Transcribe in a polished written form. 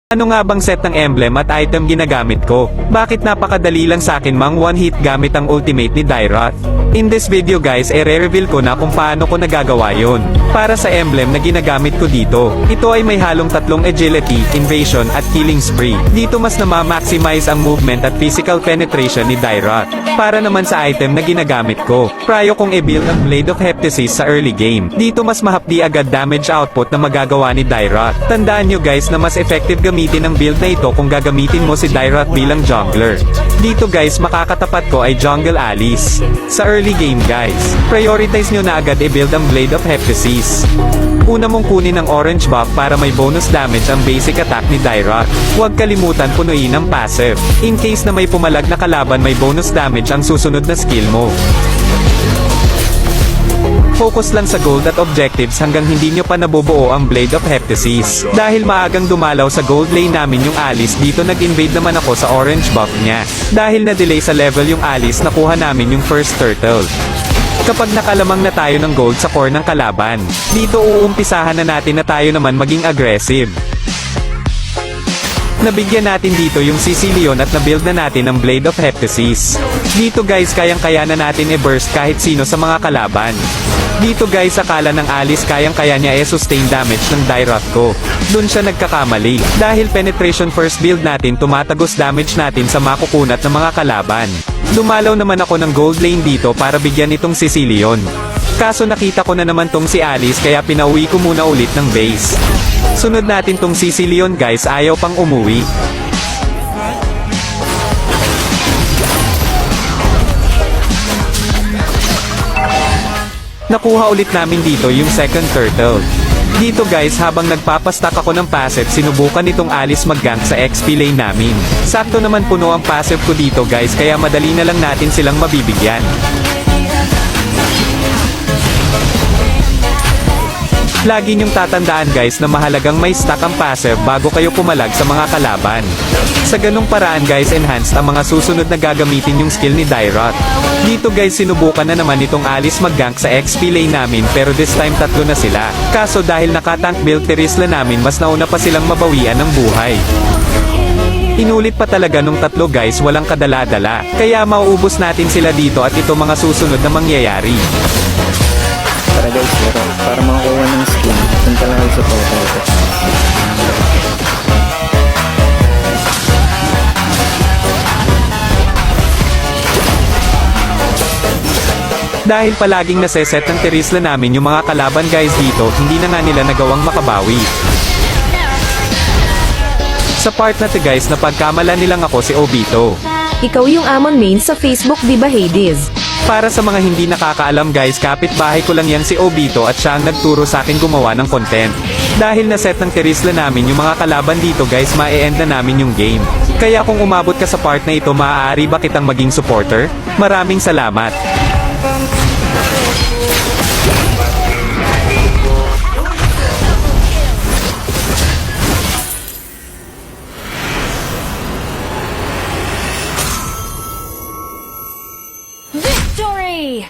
Ano nga bang set ng emblem at item ginagamit ko? Bakit napakadali lang sa akin mang one hit gamit ang ultimate ni Dairoth? In this video guys re-reveal ko na kung paano ko nagagawa yon. Para sa emblem na ginagamit ko dito, ito ay may halong tatlong agility, invasion at killing spree. Dito mas na-maximize ang movement at physical penetration ni Dairoth. Para naman sa item na ginagamit ko, pryo kong i-build ang Blade of Heptasis sa early game. Dito mas mahapdi agad damage output na magagawa ni Dairoth. Tandaan nyo guys na mas effective gamitin ang build na ito kung gagamitin mo si Dairoth bilang jungler. Dito guys makakatapat ko ay jungle Alice. Sa early game guys, prioritize nyo na agad i-build ang Blade of Heptasis. Una mong kunin ang orange buff para may bonus damage ang basic attack ni Dairoth. Huwag kalimutan punuin ang passive. In case na may pumalag na kalaban may bonus damage ang susunod na skill mo. Focus lang sa gold at objectives hanggang hindi nyo pa nabubuo ang Blade of Heptasis. Dahil maagang dumalaw sa gold lane namin yung Alice dito nag-invade naman ako sa orange buff niya. Dahil na-delay sa level yung Alice nakuha namin yung first turtle. Kapag nakalamang na tayo ng gold sa core ng kalaban, dito uumpisahan na natin na tayo naman maging aggressive. Nabigyan natin dito yung Sicilion at nabuild na natin ang Blade of Heptasis. Dito guys kayang-kaya na natin i-burst kahit sino sa mga kalaban. Dito guys akala ng Alice kayang-kaya niya sustain damage ng Dairoth ko. Dun siya nagkakamali. Dahil penetration first build natin tumatagos damage natin sa makukunat ng mga kalaban. Dumalaw naman ako ng gold lane dito para bigyan itong Sicilion. Kaso nakita ko na naman tong si Alice kaya pinauwi ko muna ulit ng base. Sunod natin tong Sicilion guys ayaw pang umuwi. Nakuha ulit namin dito yung second turtle. Dito guys habang nagpapastack ako ng passive sinubukan nitong Alice mag-gank sa XP lane namin. Sakto naman puno ang passive ko dito guys kaya madali na lang natin silang mabibigyan. Lagi niyong tatandaan guys na mahalagang may stack ang passive bago kayo pumalag sa mga kalaban. Sa ganung paraan guys enhanced ang mga susunod na gagamitin yung skill ni Dairoth. Dito guys sinubukan na naman itong Alice mag-gank sa XP lane namin pero this time tatlo na sila. Kaso dahil nakatank build Terisla namin mas nauna pa silang mabawian ng buhay. Inulit pa talaga nung tatlo guys walang kadala-dala. Kaya mauubos natin sila dito at ito mga susunod na mangyayari. Para guys, para makakuha ng skin, punta lang kayo sa portal ko. Dahil palaging naseset ng Terisla namin yung mga kalaban guys dito, hindi na nga nila nagawang makabawi. Sa part na to guys napagkamala nilang ako si Obito. Ikaw yung Amon main sa Facebook di ba Hades? Para sa mga hindi nakakaalam guys, kapitbahay ko lang yan si Obito at siya ang nagturo sa akin gumawa ng content. Dahil naset ng Terisla namin yung mga kalaban dito guys, ma-e-end na namin yung game. Kaya kung umabot ka sa part na ito, maaari ba kitang maging supporter? Maraming salamat. Victory!